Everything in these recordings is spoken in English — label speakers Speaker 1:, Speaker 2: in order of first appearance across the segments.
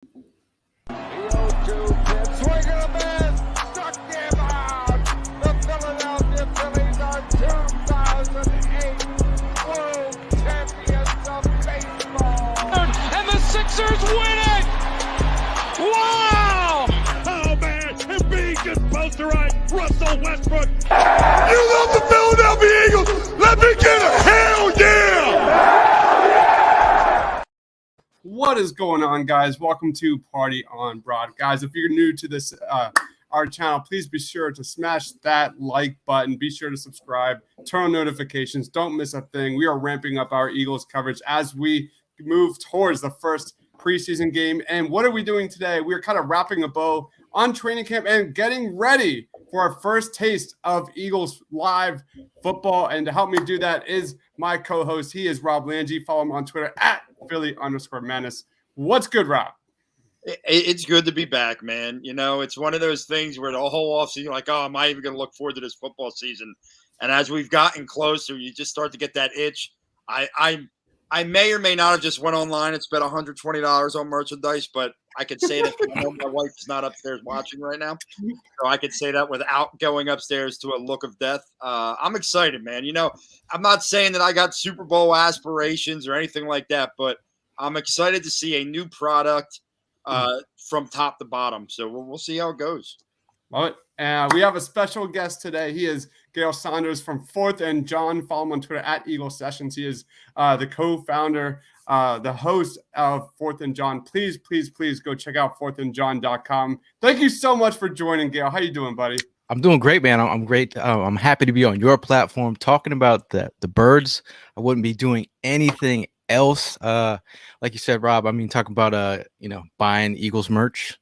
Speaker 1: The 0-2 pitch, swing and a miss, struck him out. The Philadelphia Phillies are 2008 World Champions of Baseball.
Speaker 2: And the Sixers win it! Wow!
Speaker 3: Oh man, Embiid just posterized Russell Westbrook.
Speaker 4: You love the Philadelphia Eagles? Let me get a hell yeah!
Speaker 5: What is going on, guys? Welcome to Party on Broad. Guys, if you're new to this our channel, please be sure to smash that like button. Be sure to subscribe, turn on notifications. Don't miss a thing. We are ramping up our Eagles coverage as we move towards the first preseason game. And what are we doing today? We're kind of wrapping a bow on training camp and getting ready for our first taste of Eagles live football. And to help me do that is my co-host. He is Rob Lange. Follow him on Twitter at Philly_Menace. What's good, Rob?
Speaker 6: It's good to be back, man. You know, it's one of those things where the whole offseason, you're like, oh, am I even going to look forward to this football season? And as we've gotten closer, you just start to get that itch. I may or may not have just went online and spent $120 on merchandise, but I could say that I know my wife is not upstairs watching right now. So I could say that without going upstairs to a look of death. I'm excited, man. You know, I'm not saying that I got Super Bowl aspirations or anything like that, but I'm excited to see a new product from top to bottom. So we'll see how it goes.
Speaker 5: Love it. We have a special guest today. He is Gail Saunders from 4th and John. Follow him on Twitter at Eagle Sessions. He is the co-founder, the host of 4th and John. Please go check out 4thandjohn.com. Thank you so much for joining, Gail. How you doing, buddy?
Speaker 7: I'm doing great, man. I'm great. I'm happy to be on your platform talking about the birds. I wouldn't be doing anything else. Like you said, Rob, I mean, talking about, buying Eagles merch.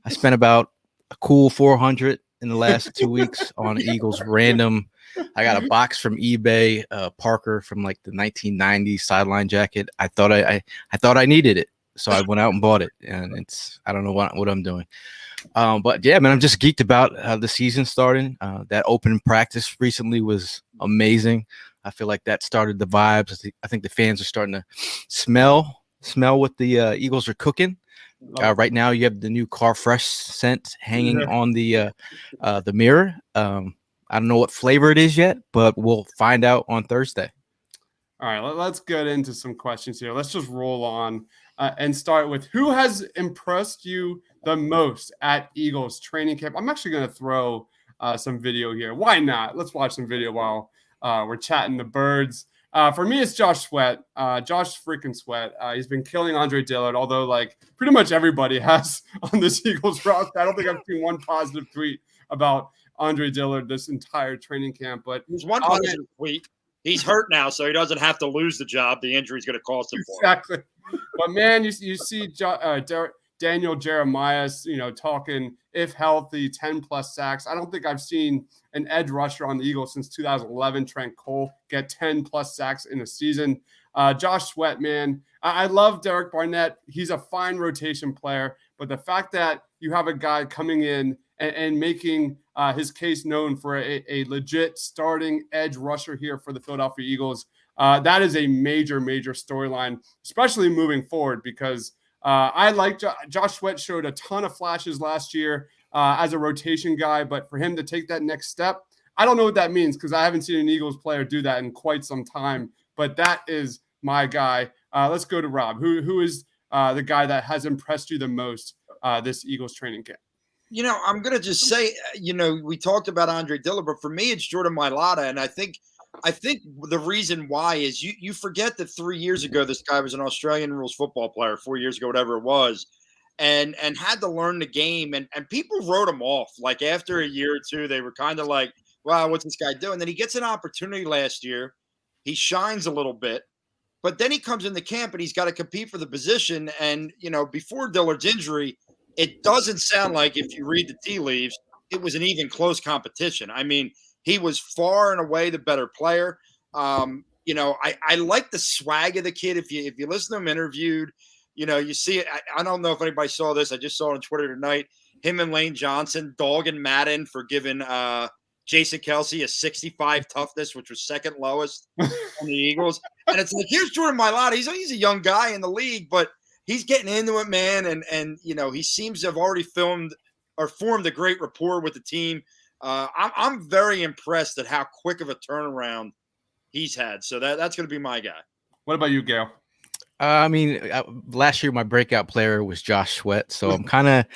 Speaker 7: I spent about a cool $400 in the last 2 weeks on Eagles random. I got a box from eBay, Parker from like the 1990s sideline jacket. I thought I needed it, so I went out and bought it. And I don't know what I'm doing. But yeah, man, I'm just geeked about the season starting. That open practice recently was amazing. I feel like that started the vibes. I think the fans are starting to smell what the Eagles are cooking. Right now, you have the new car fresh scent hanging on the mirror. I don't know what flavor it is yet, but we'll find out on Thursday.
Speaker 5: All right, let's get into some questions here. Let's just roll on and start with who has impressed you the most at Eagles training camp. I'm actually going to throw some video here. Why not? Let's watch some video while we're chatting the birds. For me, it's Josh Sweat. Josh freaking Sweat. He's been killing Andre Dillard, although like pretty much everybody has on this Eagles roster. I don't think I've seen one positive tweet about Andre Dillard this entire training camp. But
Speaker 6: there's one positive tweet. He's hurt now, so he doesn't have to lose the job. The injury is going to cost him.
Speaker 5: Exactly. But man, you see Daniel Jeremiah, talking if healthy, 10+ sacks. I don't think I've seen an edge rusher on the Eagles since 2011. Trent Cole get 10+ sacks in a season. Josh Sweat, man, I love Derek Barnett. He's a fine rotation player, but the fact that you have a guy coming in and making his case known for a legit starting edge rusher here for the Philadelphia Eagles, that is a major storyline, especially moving forward, because I like Josh Sweat showed a ton of flashes last year as a rotation guy, but for him to take that next step, I don't know what that means because I haven't seen an Eagles player do that in quite some time, but that is my guy. Let's go to Rob. Who is the guy that has impressed you the most this Eagles training camp?
Speaker 6: You know, I'm going to just say, we talked about Andre Dillard, but for me, it's Jordan Mailata. And I think the reason why is you forget that 3 years ago, this guy was an Australian rules football player, 4 years ago, whatever it was, and had to learn the game. And people wrote him off. Like after a year or two, they were kind of like, wow, what's this guy doing? Then he gets an opportunity last year. He shines a little bit. But then he comes into camp and he's got to compete for the position. And, before Dillard's injury, it doesn't sound like, if you read the tea leaves, it was an even close competition. I mean, he was far and away the better player. I like the swag of the kid. If you listen to him interviewed, you see it. I don't know if anybody saw this. I just saw it on Twitter tonight. Him and Lane Johnson dogging Madden for giving Jason Kelsey a 65 toughness, which was second lowest on the Eagles. And it's like, here's Jordan Mailata. He's a young guy in the league, but he's getting into it, man. And he seems to have already formed a great rapport with the team. I'm very impressed at how quick of a turnaround he's had. So that's going to be my guy.
Speaker 5: What about you, Gail?
Speaker 7: Last year my breakout player was Josh Sweat, so I'm kind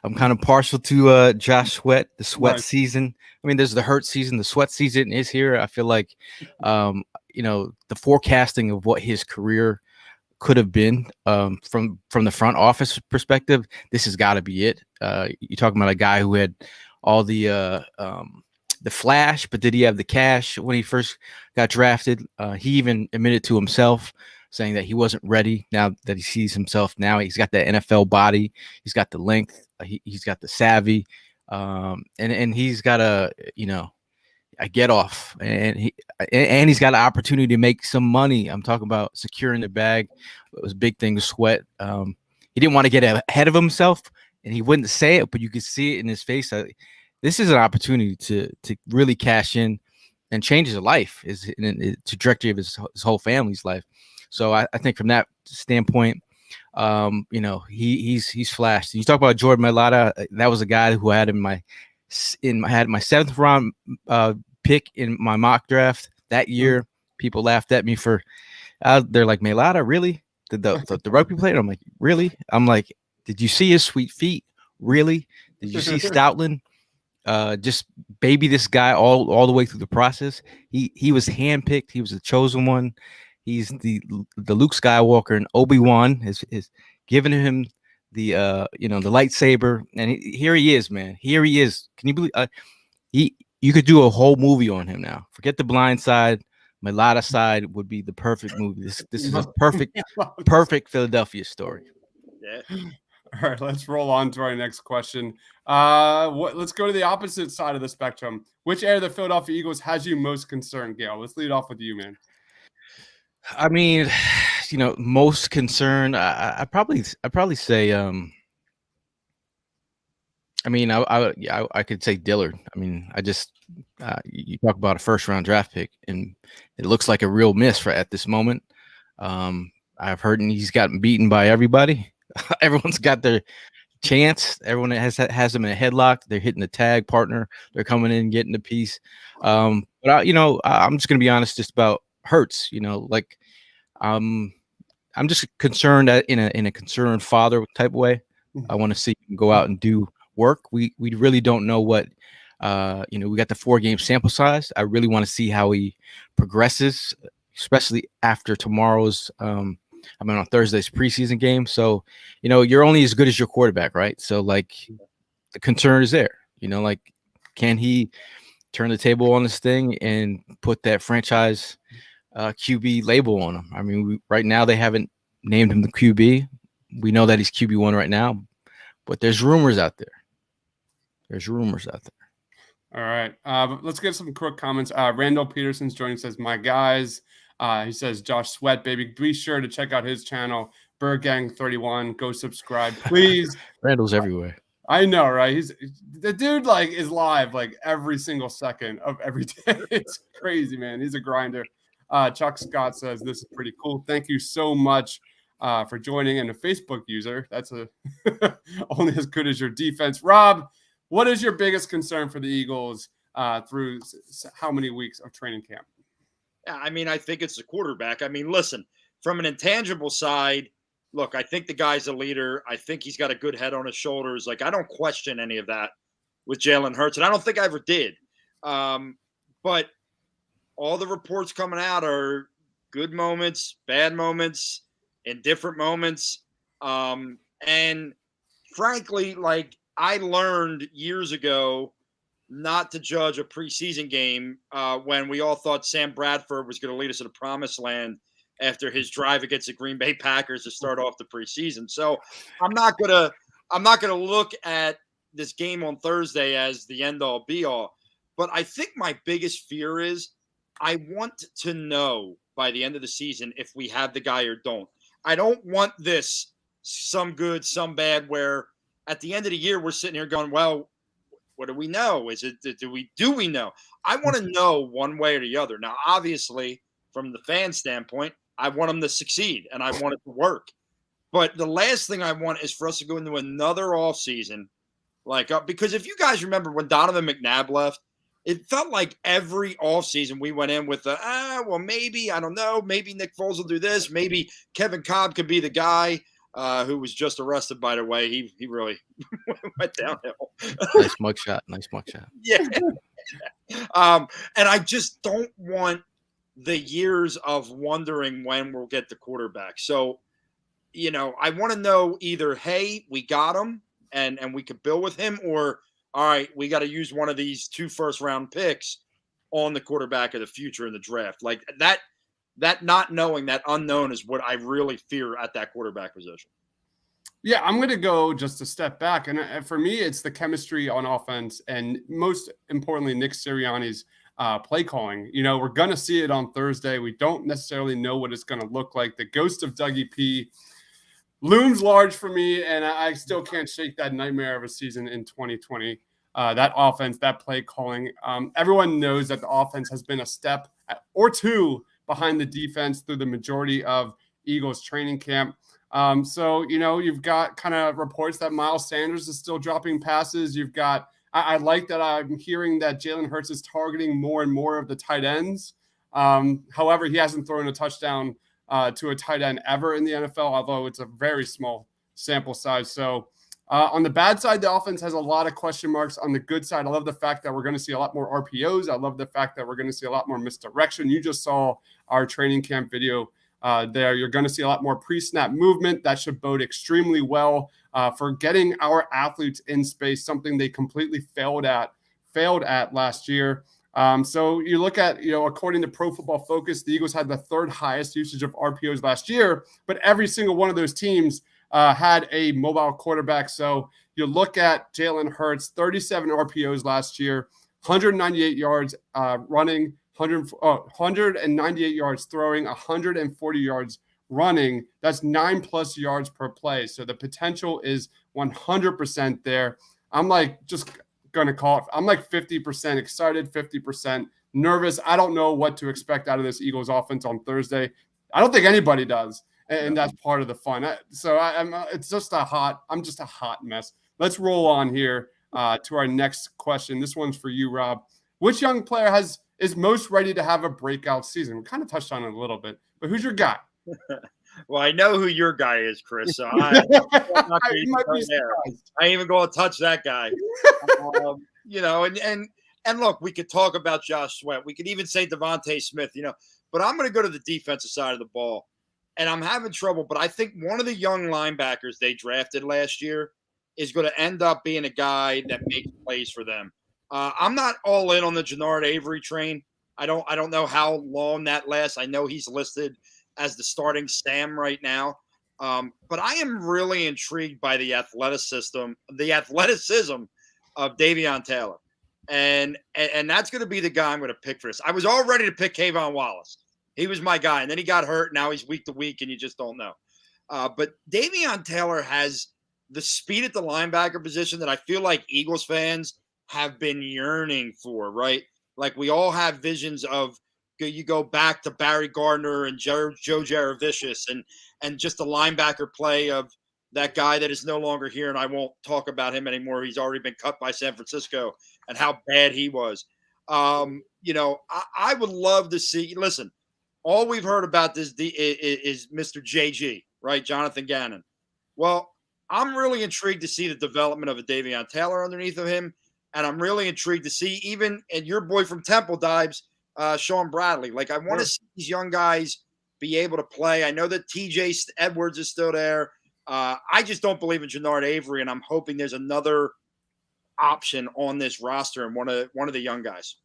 Speaker 7: of partial to Josh Sweat. The Sweat season. There's the hurt season. The Sweat season is here. I feel like, the forecasting of what his career could have been from the front office perspective, this has got to be it. You're talking about a guy who had all the flash, but did he have the cash when he first got drafted? He even admitted to himself, saying that he wasn't ready. Now that he sees himself now, he's got the NFL body, he's got the length, he's got the savvy, and he's got a get off, and he's got an opportunity to make some money. I'm talking about securing the bag. It was a big thing to Sweat. He didn't want to get ahead of himself, and he wouldn't say it, but you could see it in his face. This is an opportunity to really cash in and change his life, the trajectory of his whole family's life. So I think from that standpoint, he's flashed. You talk about Jordan Mailata. That was a guy who I had my 7th round pick in my mock draft that year. People laughed at me for they're like, Mailata, really? The rugby player? I'm like, really? I'm like, did you see his sweet feet? Really? Did you see Stoutland? Just baby this guy all the way through the process. He was handpicked. He was the chosen one. He's the Luke Skywalker, and Obi-Wan is giving him the the lightsaber, and here he is, man. Here he is. Can you believe you could do a whole movie on him now? Forget The Blind Side. Mailata side would be the perfect movie. This is a perfect Philadelphia story.
Speaker 6: Yeah.
Speaker 5: All right, let's roll on to our next question. Let's go to the opposite side of the spectrum. Which area of the Philadelphia Eagles has you most concerned, Gail? Let's lead off with you, man.
Speaker 7: Most concerned. I probably say. I could say Dillard. You talk about a 1st-round draft pick, and it looks like a real miss at this moment. I've heard he's gotten beaten by everybody. Everyone's got their chance. Everyone has them in a headlock. They're hitting the tag partner. They're coming in, getting the piece. But I'm just gonna be honest, just about Hurts. I'm just concerned that in a concerned father type way. I want to see him go out and do work. We really don't know what. We got the 4-game sample size. I really want to see how he progresses, especially after tomorrow's. On Thursday's preseason game. So, you're only as good as your quarterback, right? So, the concern is there. Can he turn the table on this thing and put that franchise QB label on him? Right now they haven't named him the QB. We know that he's QB1 right now, but there's rumors out there.
Speaker 5: All right. Let's get some quick comments. Randall Peterson's joining, says, my guys. He says, Josh Sweat, baby. Be sure to check out his channel, BirdGang31. Go subscribe, please.
Speaker 7: Randall's everywhere.
Speaker 5: I know, right? The dude is live every single second of every day. It's crazy, man. He's a grinder. Chuck Scott says, this is pretty cool. Thank you so much for joining. And a Facebook user. That's only as good as your defense. Rob, what is your biggest concern for the Eagles through how many weeks of training camp?
Speaker 6: I think it's the quarterback. Listen, from an intangible side, look, I think the guy's a leader. I think he's got a good head on his shoulders. I don't question any of that with Jalen Hurts, and I don't think I ever did. But all the reports coming out are good moments, bad moments, indifferent moments. And frankly, I learned years ago not to judge a preseason game when we all thought Sam Bradford was going to lead us to the promised land after his drive against the Green Bay Packers to start off the preseason. So I'm not gonna look at this game on Thursday as the end all be all. But I think my biggest fear is I want to know by the end of the season if we have the guy or don't. I don't want this some good, some bad, where at the end of the year we're sitting here going, well, what do we know? Do we know? I want to know one way or the other. Now, obviously, from the fan standpoint, I want them to succeed and I want it to work. But the last thing I want is for us to go into another offseason. Because if you guys remember when Donovan McNabb left, it felt like every offseason we went in with maybe, I don't know, maybe Nick Foles will do this. Maybe Kevin Cobb could be the guy who was just arrested, by the way. He really went downhill.
Speaker 7: Nice mugshot.
Speaker 6: Yeah. And I just don't want the years of wondering when we'll get the quarterback. So, I want to know either, hey, we got him and we could build with him, or all right, we got to use one of these 2 first-round picks on the quarterback of the future in the draft. Like that not knowing, that unknown is what I really fear at that quarterback position.
Speaker 5: Yeah, I'm going to go just a step back. And for me, it's the chemistry on offense and most importantly, Nick Sirianni's play calling. We're going to see it on Thursday. We don't necessarily know what it's going to look like. The ghost of Dougie P looms large for me, and I still can't shake that nightmare of a season in 2020. That offense, that play calling. Everyone knows that the offense has been a step or two behind the defense through the majority of Eagles training camp. So, you've got kind of reports that Miles Sanders is still dropping passes. You've got, I like that I'm hearing that Jalen Hurts is targeting more and more of the tight ends. However, he hasn't thrown a touchdown to a tight end ever in the NFL, although it's a very small sample size. So on the bad side, the offense has a lot of question marks. On the good side, I love the fact that we're going to see a lot more RPOs. I love the fact that we're going to see a lot more misdirection. You just saw our training camp video there. You're going to see a lot more pre-snap movement. That should bode extremely well for getting our athletes in space, something they completely failed at last year. So you look at, according to Pro Football Focus, the Eagles had the 3rd highest usage of RPOs last year, but every single one of those teams had a mobile quarterback. So you look at Jalen Hurts, 37 RPOs last year, 198 yards running, 198 yards throwing, 140 yards running. That's 9+ yards per play. So the potential is 100% there. I'm going to call it. I'm 50% excited, 50% nervous. I don't know what to expect out of this Eagles offense on Thursday. I don't think anybody does. And that's part of the fun. I'm just a hot mess. Let's roll on here to our next question. This one's for you, Rob. Which young player is most ready to have a breakout season? We kind of touched on it a little bit, but who's your guy?
Speaker 6: Well, I know who your guy is, Chris. So I ain't even going to touch that guy. And look, we could talk about Josh Sweat. We could even say Devontae Smith, but I'm going to go to the defensive side of the ball. And I'm having trouble, but I think one of the young linebackers they drafted last year is going to end up being a guy that makes plays for them. I'm not all in on the Jannard Avery train. I don't know how long that lasts. I know he's listed as the starting Sam right now. But I am really intrigued by the athleticism of Davion Taylor. And that's going to be the guy I'm going to pick for this. I was all ready to pick Kayvon Wallace. He was my guy, and then he got hurt. Now he's week to week, and you just don't know. But Davion Taylor has the speed at the linebacker position that I feel like Eagles fans have been yearning for, right? Like we all have visions of you go back to Barry Gardner and Joe Jaravicius and just the linebacker play of that guy that is no longer here, and I won't talk about him anymore. He's already been cut by San Francisco and how bad he was. I would love to see – listen, all we've heard about this is Mr. JG, right, Jonathan Gannon. Well, I'm really intrigued to see the development of a Davion Taylor underneath of him, and I'm really intrigued to see even – and your boy from Temple, Dibes, Sean Bradley. Like, I want to see these young guys be able to play. I know that TJ Edwards is still there. I just don't believe in Jannard Avery, and I'm hoping there's another option on this roster and one of the young guys.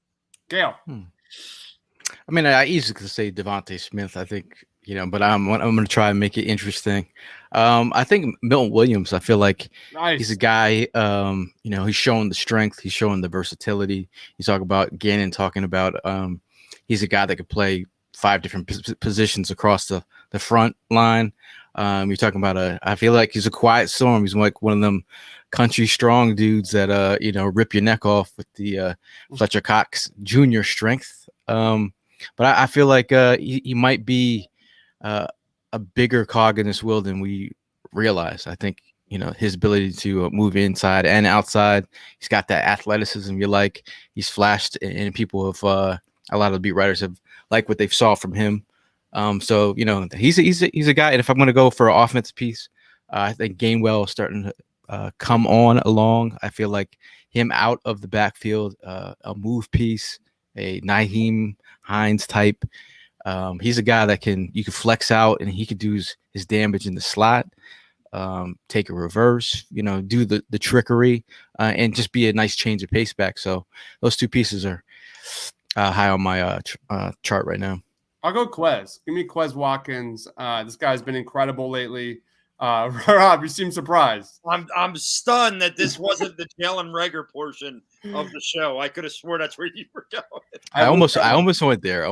Speaker 5: Gail.
Speaker 7: I mean, I easily could say Devontae Smith, I think, but I'm going to try and make it interesting. I think Milton Williams, I feel like he's a guy, he's showing the strength. He's showing the versatility. You talk about Gannon talking about he's a guy that could play 5 different positions across the front line. You're talking about I feel like he's a quiet storm. He's like one of them country strong dudes that, rip your neck off with the Fletcher Cox Jr. strength. But I feel like he might be a bigger cog in this wheel than we realize. I think, his ability to move inside and outside, he's got that athleticism you like. He's flashed, and people have a lot of the beat writers have liked what they've saw from him. So he's a guy. And if I'm going to go for an offensive piece, I think Gainwell is starting to come on along. I feel like him out of the backfield, a move piece, a Nyheim Hines type. He's a guy that you can flex out, and he could do his damage in the slot. Take a reverse, do the trickery, and just be a nice change of pace back. So those two pieces are high on my chart right now.
Speaker 5: I'll go Quez. Give me Quez Watkins. This guy's been incredible lately. Rob, you seem surprised.
Speaker 6: I'm stunned that this wasn't the Jalen Reagor portion of the show. I could have sworn that's where you were going.
Speaker 7: I almost went there.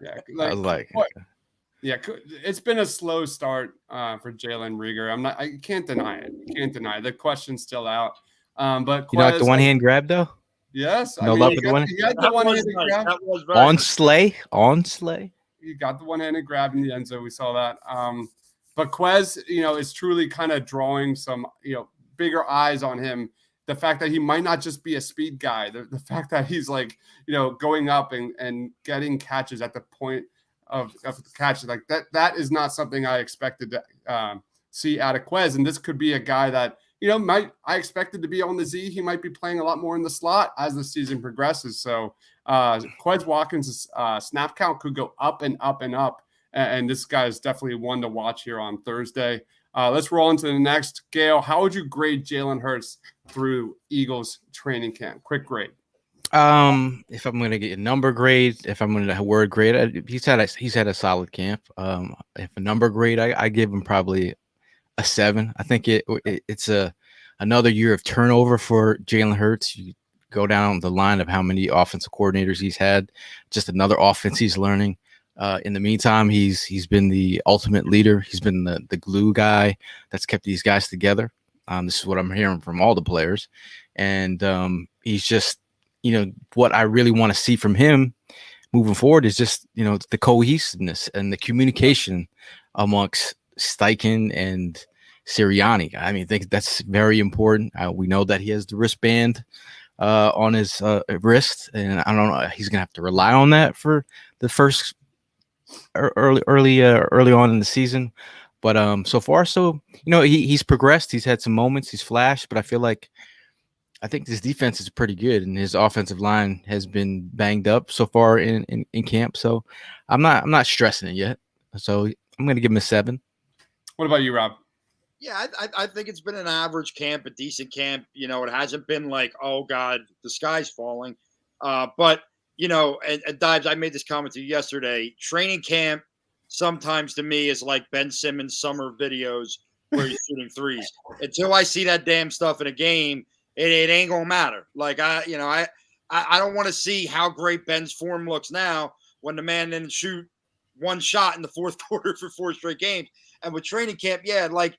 Speaker 5: Yeah,
Speaker 7: I was like,
Speaker 5: yeah, it's been a slow start for Jalen Reagor. I can't deny it. The question's still out. But
Speaker 7: Quez, like the one hand grab though.
Speaker 5: Yes,
Speaker 7: no love with the one.
Speaker 5: He got the one-handed grab
Speaker 7: on Slay.
Speaker 5: He got the one-handed grab in the end zone. We saw that. But Quez, is truly kind of drawing some, bigger eyes on him. The fact that he might not just be a speed guy, the fact that he's like, going up and getting catches at the point of the catches, like that is not something I expected to see out of Quez. And this could be a guy that, I expected to be on the Z. He might be playing a lot more in the slot as the season progresses. So Quez Watkins' snap count could go up and up and up. And this guy is definitely one to watch here on Thursday. Let's roll into the next. Gail, how would you grade Jalen Hurts through Eagles training camp? Quick grade.
Speaker 7: If I'm going to get a number grade, if I'm going to word grade, he's had a solid camp. If a number grade, I give him probably a 7. I think it's another year of turnover for Jalen Hurts. You go down the line of how many offensive coordinators he's had, just another offense he's learning. In the meantime, he's been the ultimate leader. He's been the glue guy that's kept these guys together. This is what I'm hearing from all the players. And he's just, what I really want to see from him moving forward is just, the cohesiveness and the communication amongst Steichen and Sirianni. I mean, I think that's very important. We know that he has the wristband on his wrist, and I don't know, he's gonna have to rely on that for the first early on in the season. But so far, he's progressed. He's had some moments. He's flashed, but I think this defense is pretty good, and his offensive line has been banged up so far in camp. So I'm not stressing it yet. So I'm gonna give him a 7.
Speaker 5: What about you, Rob?
Speaker 6: Yeah, I think it's been an average camp, a decent camp. It hasn't been like, oh God, the sky's falling. But and Dives, I made this comment to you yesterday. Training camp sometimes to me is like Ben Simmons summer videos where he's shooting threes. Until I see that damn stuff in a game, it ain't gonna matter. Like I don't want to see how great Ben's form looks now when the man didn't shoot one shot in the fourth quarter for 4 straight games. And with training camp, all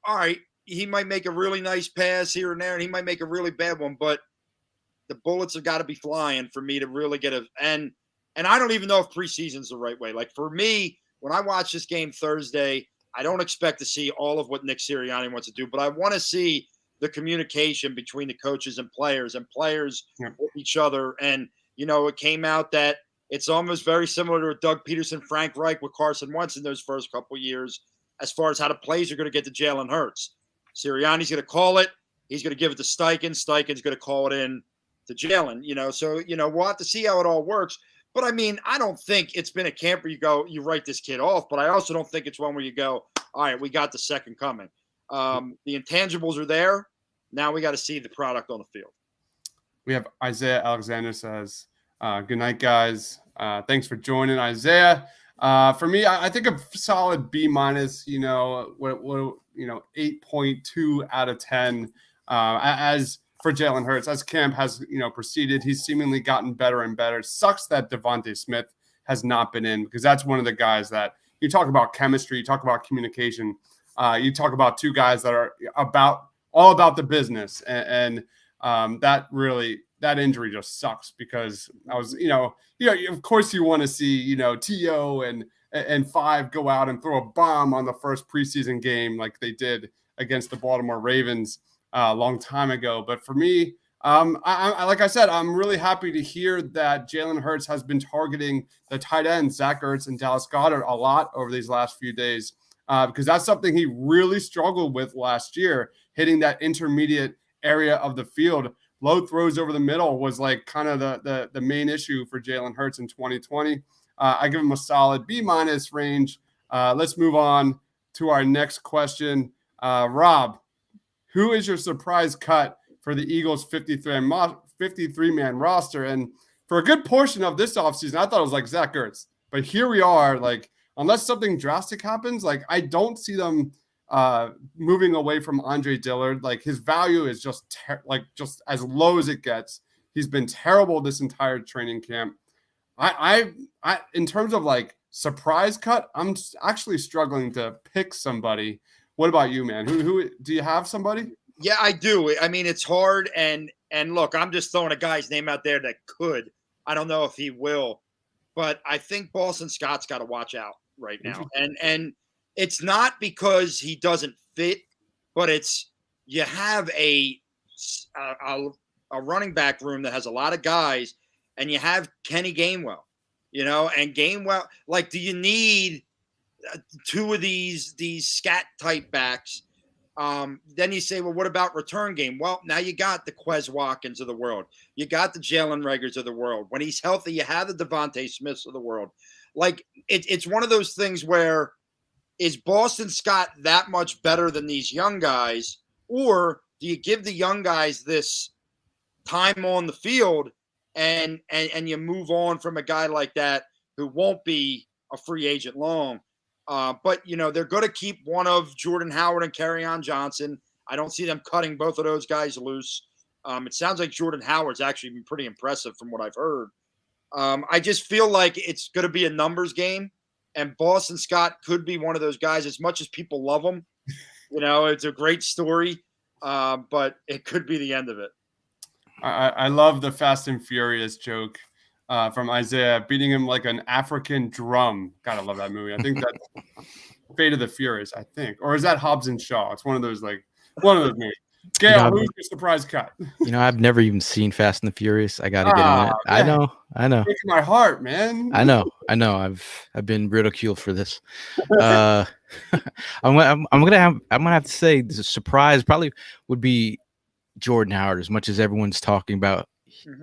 Speaker 6: right, he might make a really nice pass here and there, and he might make a really bad one, but the bullets have got to be flying for me to really get and I don't even know if preseason's the right way. Like for me, when I watch this game Thursday, I don't expect to see all of what Nick Sirianni wants to do, but I want to see the communication between the coaches and players with each other. And, it came out that it's almost very similar to Doug Peterson, Frank Reich with Carson Wentz in those first couple of years, as far as how the plays are going to get to Jalen Hurts. Sirianni's going to call it. He's going to give it to Steichen. Steichen's going to call it in to Jalen, So, we'll have to see how it all works. But, I mean, I don't think it's been a camp where you write this kid off, but I also don't think it's one where you go, all right, we got the second coming. The intangibles are there. Now we got to see the product on the field.
Speaker 5: We have Isaiah Alexander says, good night, guys. Thanks for joining, Isaiah. For me, I think a solid B-, 8.2 out of 10. As for Jalen Hurts, as camp has, proceeded, he's seemingly gotten better and better. It sucks that Devontae Smith has not been in, because that's one of the guys that you talk about chemistry, you talk about communication, you talk about two guys that are all about the business. And that injury just sucks, because I was, of course you want to see, T.O. and and 5 go out and throw a bomb on the first preseason game like they did against the Baltimore Ravens a long time ago. But for me, like I said, I'm really happy to hear that Jalen Hurts has been targeting the tight ends, Zach Ertz and Dallas Goedert, a lot over these last few days, because that's something he really struggled with last year, hitting that intermediate area of the field. Low throws over the middle was like kind of the main issue for Jalen Hurts in 2020. I give him a solid B- range. Let's move on to our next question. Rob, who is your surprise cut for the Eagles 53-man roster? And for a good portion of this offseason, I thought it was like Zach Ertz. But here we are, like, unless something drastic happens, like, I don't see them moving away from Andre Dillard. Like, his value is just just as low as it gets. He's been terrible this entire training camp. I in terms of like surprise cut, I'm actually struggling to pick somebody. What about you, man? Who do you have somebody?
Speaker 6: Yeah, I do. I mean, it's hard. And look, I'm just throwing a guy's name out there that could. I don't know if he will, but I think Boston Scott's got to watch out right now. And it's not because he doesn't fit, but it's you have a running back room that has a lot of guys, and you have Kenny Gainwell, and Gainwell. Like, do you need two of these scat type backs? Then you say, well, what about return game? Well, now you got the Quez Watkins of the world. You got the Jalen Reagors of the world. When he's healthy, you have the Devontae Smiths of the world. Like, it's one of those things where, is Boston Scott that much better than these young guys? Or do you give the young guys this time on the field and you move on from a guy like that who won't be a free agent long? But, they're going to keep one of Jordan Howard and Kerryon Johnson. I don't see them cutting both of those guys loose. It sounds like Jordan Howard's actually been pretty impressive from what I've heard. I just feel like it's going to be a numbers game, and Boston Scott could be one of those guys. As much as people love him, it's a great story, but it could be the end of it.
Speaker 5: I love the Fast and Furious joke from Isaiah, beating him like an African drum. Gotta love that movie. I think that's Fate of the Furious, I think. Or is that Hobbs and Shaw? It's one of those movies. Gail, who's your surprise cut?
Speaker 7: I've never even seen Fast and the Furious. I gotta get on it.
Speaker 5: Man.
Speaker 7: I know.
Speaker 5: Breaking my heart, man.
Speaker 7: I know. I've been ridiculed for this. I'm gonna have to say the surprise probably would be Jordan Howard, as much as everyone's talking about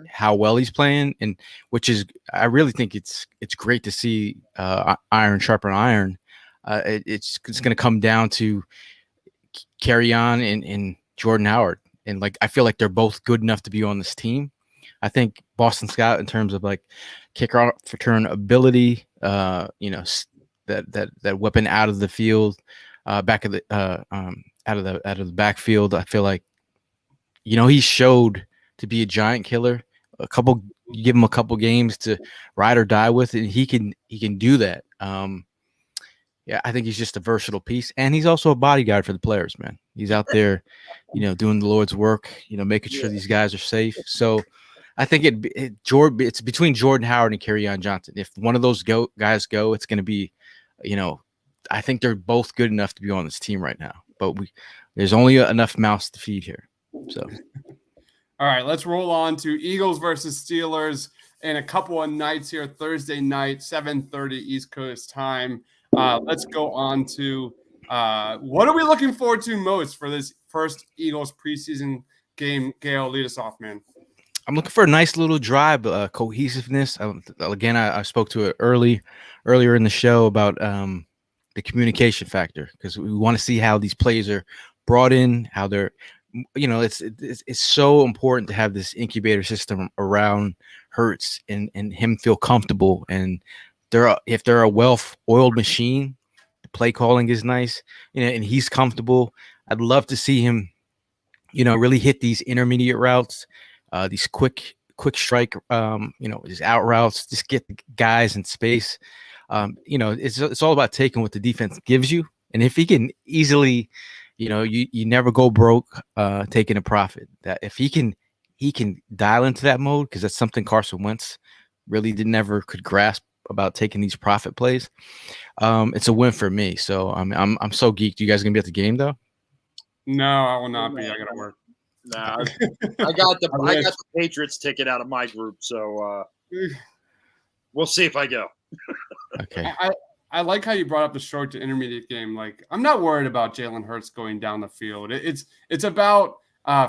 Speaker 7: how well he's playing, and which is, I really think it's great to see iron sharpen iron. It's going to come down to Kerryon and Jordan Howard, and like I feel like they're both good enough to be on this team. I think Boston Scott, in terms of like kicker return ability, that weapon out of the field, back of the out of the backfield, I feel like he showed to be a giant killer. You give him a couple games to ride or die with, and he can do that. I think he's just a versatile piece, and he's also a bodyguard for the players, man. He's out there, doing the Lord's work, making sure these guys are safe. So I think it's between Jordan Howard and Kerryon Johnson. If one of those guys go, it's going to be, I think they're both good enough to be on this team right now. But there's only enough mouths to feed here. So,
Speaker 5: all right, let's roll on to Eagles versus Steelers in a couple of nights here. Thursday night, 7:30 East Coast time. Let's go on to what are we looking forward to most for this first Eagles preseason game? Gail, lead us off, man.
Speaker 7: I'm looking for a nice little drive, cohesiveness. Again, I spoke to it earlier in the show about the communication factor, because we want to see how these plays are brought in, how they're, it's so important to have this incubator system around Hurts and him feel comfortable. And if they're a well-oiled machine, the play calling is nice, and he's comfortable. I'd love to see him, really hit these intermediate routes, these quick strike, these out routes, just get the guys in space. It's all about taking what the defense gives you. And if he can easily, you never go broke taking a profit. That if he can dial into that mode, because that's something Carson Wentz really never could grasp about taking these profit plays, it's a win for me. So I'm so geeked. You guys gonna be at the game though?
Speaker 5: No, I will not be. I gotta work.
Speaker 6: Nah, I got the Patriots ticket out of my group, so we'll see if I go.
Speaker 7: Okay.
Speaker 5: I like how you brought up the short to intermediate game. Like, I'm not worried about Jalen Hurts going down the field. It's about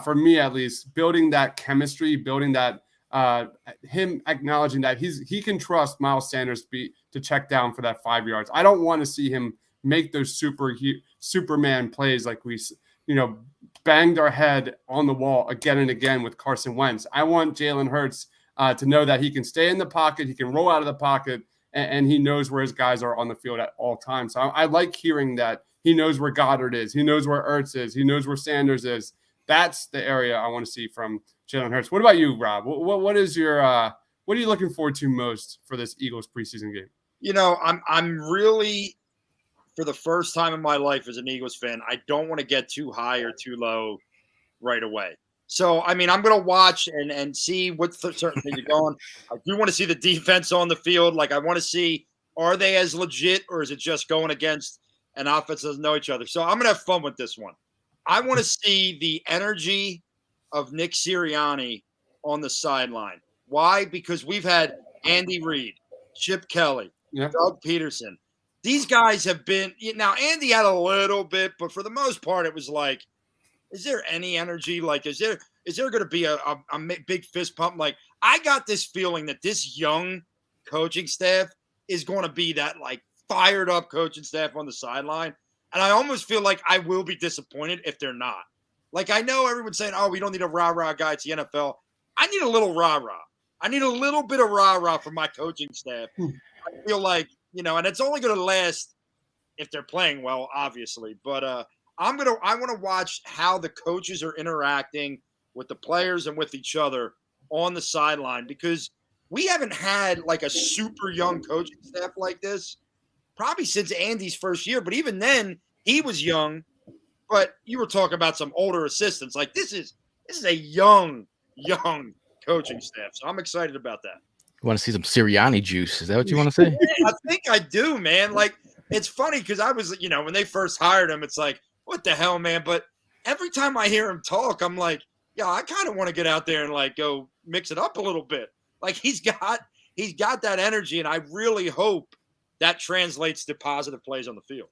Speaker 5: for me at least, building that chemistry, building that him acknowledging that he can trust Miles Sanders to check down for that 5 yards. I don't want to see him make those Superman plays like we banged our head on the wall again and again with Carson Wentz. I want Jalen Hurts to know that he can stay in the pocket, he can roll out of the pocket, and he knows where his guys are on the field at all times. So I like hearing that he knows where Goddard is, he knows where Ertz is, he knows where Sanders is. That's the area I want to see from Jalen Hurts. What about you, Rob? What is your what are you looking forward to most for this Eagles preseason game?
Speaker 6: I'm really, for the first time in my life as an Eagles fan, I don't want to get too high or too low right away. So, I mean, I'm going to watch and see what certain things are going. I do want to see the defense on the field. Like, I want to see, are they as legit, or is it just going against an offense that doesn't know each other? So I'm going to have fun with this one. I want to see the energy of Nick Sirianni on the sideline. Why? Because we've had Andy Reid, Chip Kelly, Doug Peterson. These guys have been – now, Andy had a little bit, but for the most part, it was like, is there any energy? Like, is there going to be a big fist pump? Like, I got this feeling that this young coaching staff is going to be that, like, fired up coaching staff on the sideline. And I almost feel like I will be disappointed if they're not. Like, I know everyone's saying, oh, we don't need a rah-rah guy. It's the NFL. I need a little rah-rah. I need a little bit of rah-rah from my coaching staff. I feel like, and it's only going to last if they're playing well, obviously. But I want to watch how the coaches are interacting with the players and with each other on the sideline, because we haven't had like a super young coaching staff like this probably since Andy's first year. But even then, he was young. But you were talking about some older assistants. Like, this is a young coaching staff. So I'm excited about that.
Speaker 7: You want to see some Sirianni juice? Is that what you want to say?
Speaker 6: I think I do, man. Like, it's funny because I was, when they first hired him, it's like, what the hell, man? But every time I hear him talk, I'm like, yeah, I kind of want to get out there and like go mix it up a little bit. Like, he's got that energy, and I really hope that translates to positive plays on the field.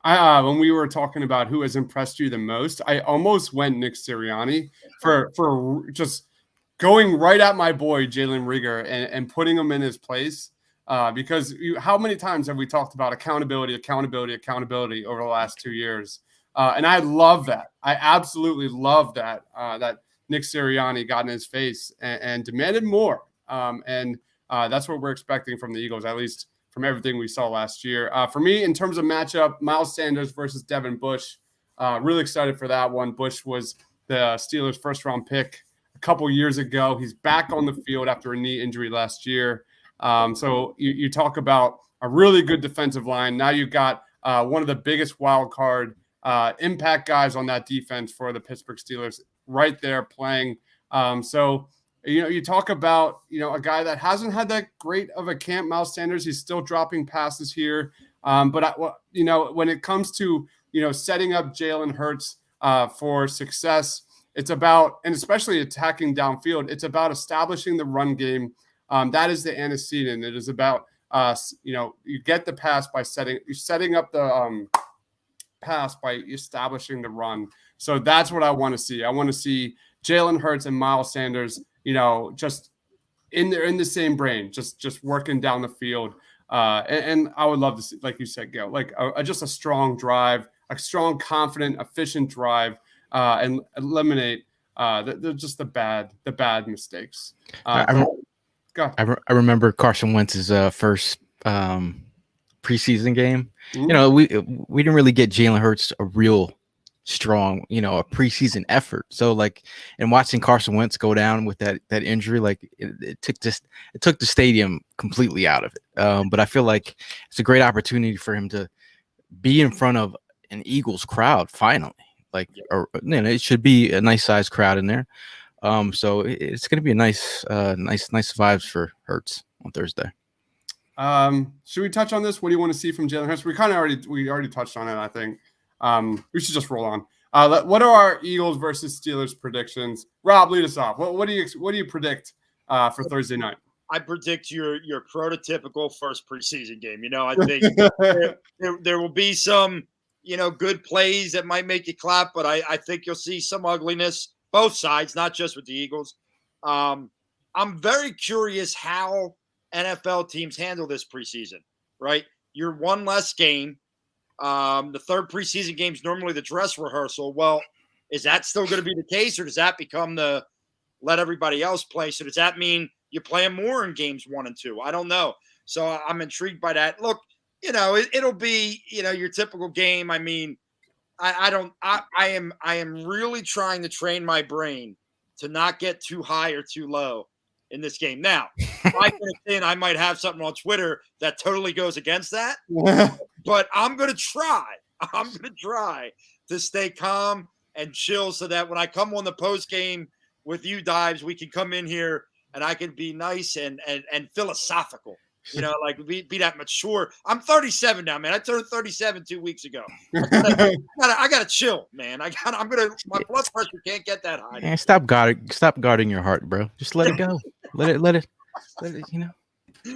Speaker 5: When we were talking about who has impressed you the most, I almost went Nick Sirianni for just going right at my boy Jalen Reagor and putting him in his place. Because how many times have we talked about accountability over the last 2 years? And I love that. I absolutely love that, that Nick Sirianni got in his face and demanded more. And that's what we're expecting from the Eagles, at least from everything we saw last year. For me, in terms of matchup, Miles Sanders versus Devin Bush, really excited for that one. Bush was the Steelers' first-round pick a couple years ago. He's back on the field after a knee injury last year. So you talk about a really good defensive line. Now you've got one of the biggest wild card impact guys on that defense for the Pittsburgh Steelers right there playing. So you talk about, a guy that hasn't had that great of a camp, Miles Sanders. He's still dropping passes here. But when it comes to, setting up Jalen Hurts for success, it's about, and especially attacking downfield, it's about establishing the run game. That is the antecedent. It is about, you get the pass by setting up the pass by establishing the run. So that's what I want to see. I want to see Jalen Hurts and Miles Sanders, just in the same brain, just working down the field. And I would love to see, like you said, Gail, like just a strong drive, a strong, confident, efficient drive, and eliminate the bad mistakes.
Speaker 7: I remember Carson Wentz's first preseason game.
Speaker 5: Ooh.
Speaker 7: We didn't really get Jalen Hurts a real strong, a preseason effort. So like, and watching Carson Wentz go down with that injury, like it took the stadium completely out of it. But I feel like it's a great opportunity for him to be in front of an Eagles crowd finally. Like, it should be a nice sized crowd in there. So it's going to be a nice vibes for Hurts on Thursday.
Speaker 5: Should we touch on this? What do you want to see from Jalen Hurts? We already touched on it, I think. We should just roll on. What are our Eagles versus Steelers predictions? Rob, lead us off. What do you predict for Thursday night?
Speaker 6: I predict your prototypical first preseason game. I think there will be some, good plays that might make you clap, but I think you'll see some ugliness, both sides, not just with the Eagles. I'm very curious how NFL teams handle this preseason, right? You're one less game. The third preseason game is normally the dress rehearsal. Well, is that still going to be the case, or does that become the let everybody else play? So does that mean you play them more in games 1 and 2? I don't know. So I'm intrigued by that. Look, it'll be, your typical game. I mean, I am really trying to train my brain to not get too high or too low in this game. Now, I might have something on Twitter that totally goes against that, but I'm going to try. I'm going to try to stay calm and chill so that when I come on the post game with you, Dives, we can come in here and I can be nice and philosophical, like be that mature. I'm 37 now, man. I turned 37 2 weeks ago. I gotta chill, man. my blood pressure can't get that high.
Speaker 7: Man, stop guarding your heart, bro. Just let it go. Let it,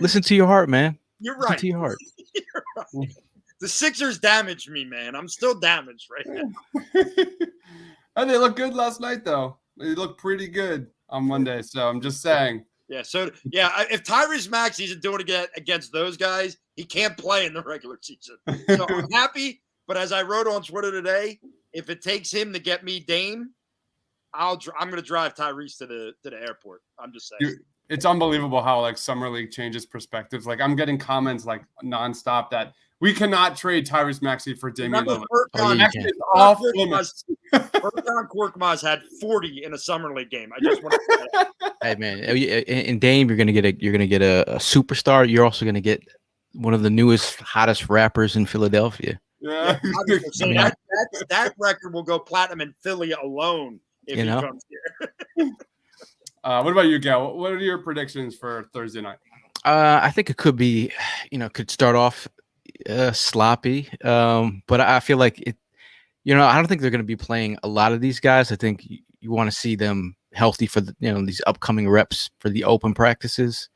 Speaker 7: listen to your heart, man.
Speaker 6: You're right.
Speaker 7: Listen to your heart.
Speaker 6: You're right. The Sixers damaged me, man. I'm still damaged right now.
Speaker 5: And they looked good last night, though. They looked pretty good on Monday. So I'm just saying.
Speaker 6: Yeah. So if Tyrese Maxey isn't doing it against those guys, he can't play in the regular season. So I'm happy. But as I wrote on Twitter today, if it takes him to get me Dame, I'm going to drive Tyrese to the airport. I'm just saying.
Speaker 5: It's unbelievable how like Summer League changes perspectives. Like I'm getting comments like nonstop that we cannot trade Tyrese Maxey for Damian Lillard.
Speaker 6: Furkan Korkmaz had 40 in a Summer League game. I just want to say that.
Speaker 7: Hey man, in Dame, you're gonna get a superstar. You're also gonna get one of the newest, hottest rappers in Philadelphia.
Speaker 5: Yeah.
Speaker 6: So that record will go platinum in Philly alone if he comes here.
Speaker 5: What about you, Gal? What are your predictions for Thursday night?
Speaker 7: I think it could be, could start off sloppy, but I feel like it. I don't think they're going to be playing a lot of these guys. I think you want to see them healthy for these upcoming reps for the open practices,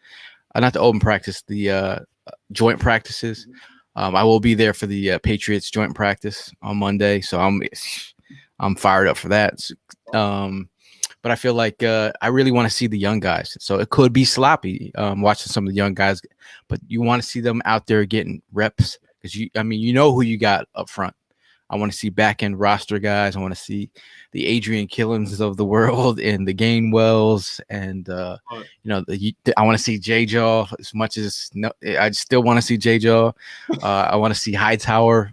Speaker 7: not the open practice, the joint practices. I will be there for the Patriots joint practice on Monday, so I'm fired up for that. But I feel like I really want to see the young guys. So it could be sloppy watching some of the young guys, but you want to see them out there getting reps because you who you got up front. I want to see back end roster guys. I want to see the Adrian Killins of the world and the Gainwells, and I want to see J-Jaw as much as I still want to see J-Jaw. I want to see Hightower.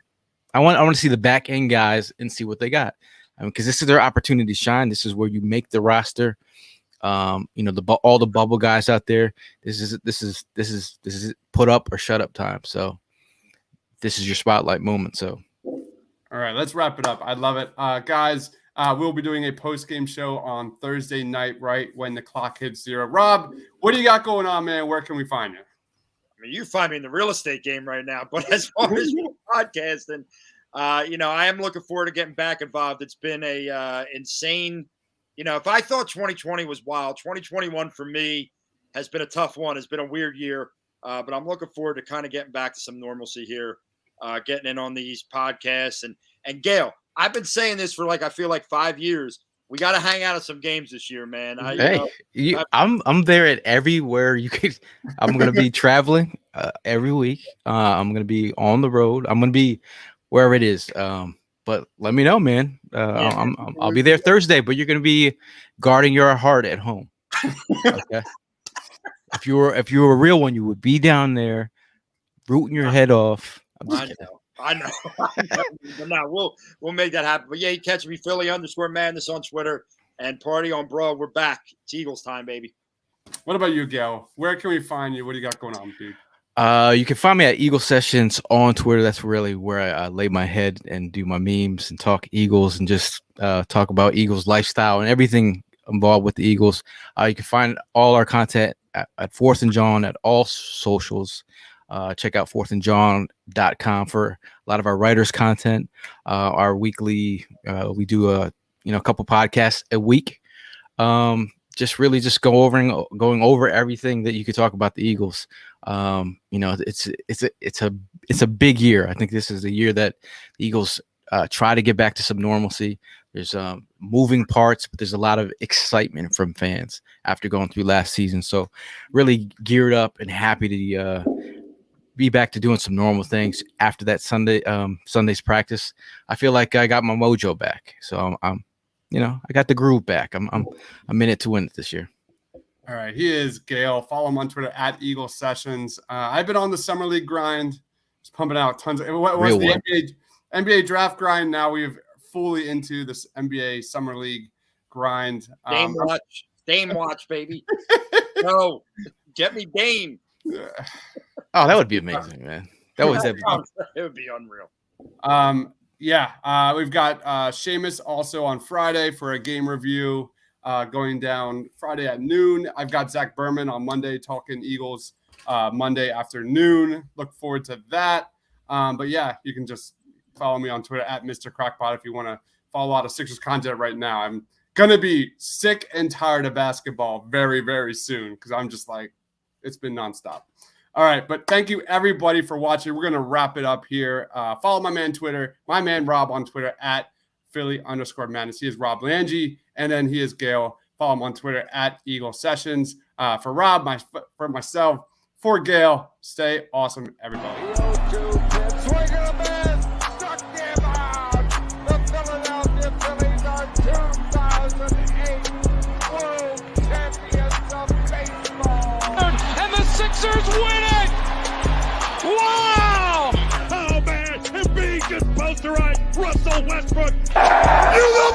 Speaker 7: I want to see the back end guys and see what they got. Because this is their opportunity to shine. This is where you make the roster. All the bubble guys out there. This is put up or shut up time. So this is your spotlight moment. So,
Speaker 5: all right, let's wrap it up. I love it, guys. We'll be doing a post-game show on Thursday night, right when the clock hits 0. Rob, what do you got going on, man? Where can we find you?
Speaker 6: I mean, you find me in the real estate game right now, but as far as podcasting. I am looking forward to getting back involved. It's been a insane, if I thought 2020 was wild, 2021 for me has been a tough one. It's been a weird year, but I'm looking forward to kind of getting back to some normalcy here, getting in on these podcasts. And Gail, I've been saying this for I feel like 5 years. We got to hang out at some games this year, man.
Speaker 7: I'm there at everywhere you could. I'm going to be traveling every week. I'm going to be on the road. I'm going to be wherever it is. But let me know, man. I'll be there Thursday, but you're going to be guarding your heart at home. Okay. If you were a real one, you would be down there rooting your head off.
Speaker 6: I know. But no, we'll make that happen. But yeah, you catch me Philly_Madness on Twitter and Party on Bro. We're back. It's Eagles time, baby.
Speaker 5: What about you, Gal? Where can we find you? What do you got going on, dude?
Speaker 7: You can find me at Eagle Sessions on Twitter. That's really where I lay my head and do my memes and talk Eagles and just talk about Eagles lifestyle and everything involved with the Eagles. You can find all our content at 4th and John at all socials. Check out fourthandjohn.com for a lot of our writers' content. Our weekly, we do a couple podcasts a week. Just going over everything that you could talk about the Eagles. It's a big year. I think this is the year that the Eagles try to get back to some normalcy. There's moving parts, but there's a lot of excitement from fans after going through last season. So really geared up and happy to be back to doing some normal things after that Sunday's practice. I feel like I got my mojo back. So I'm I got the groove back. I'm in it to win it this year.
Speaker 5: All right. He is Gale. Follow him on Twitter at Eagle Sessions. I've been on the summer league grind, just pumping out tons of the NBA draft grind. Now we've fully into this NBA summer league grind.
Speaker 6: Dame watch, baby. No, get me Dame.
Speaker 7: Oh, that would be amazing, man. It
Speaker 6: would be unreal.
Speaker 5: We've got Seamus also on Friday for a game review going down Friday at noon. I've got Zach Berman on Monday talking Eagles Monday afternoon. Look forward to that. But yeah, you can just follow me on Twitter at Mr. Crackpot if you want to follow a lot of Sixers content right now. I'm going to be sick and tired of basketball very, very soon because I'm just like, it's been nonstop. All right, but thank you everybody for watching. We're going to wrap it up here. Follow my man Rob on Twitter at Philly_Madness. He is Rob Lange, and then he is Gale. Follow him on Twitter at Eagle Sessions. For Rob, for myself, for Gale, stay awesome, everybody.
Speaker 1: Swing and a miss. Struck him out. The Philadelphia Phillies are 2008 World Champions of baseball.
Speaker 2: And the Sixers win it! Wow!
Speaker 3: Oh, man. Embiid just posterized Russell Westbrook.
Speaker 4: You know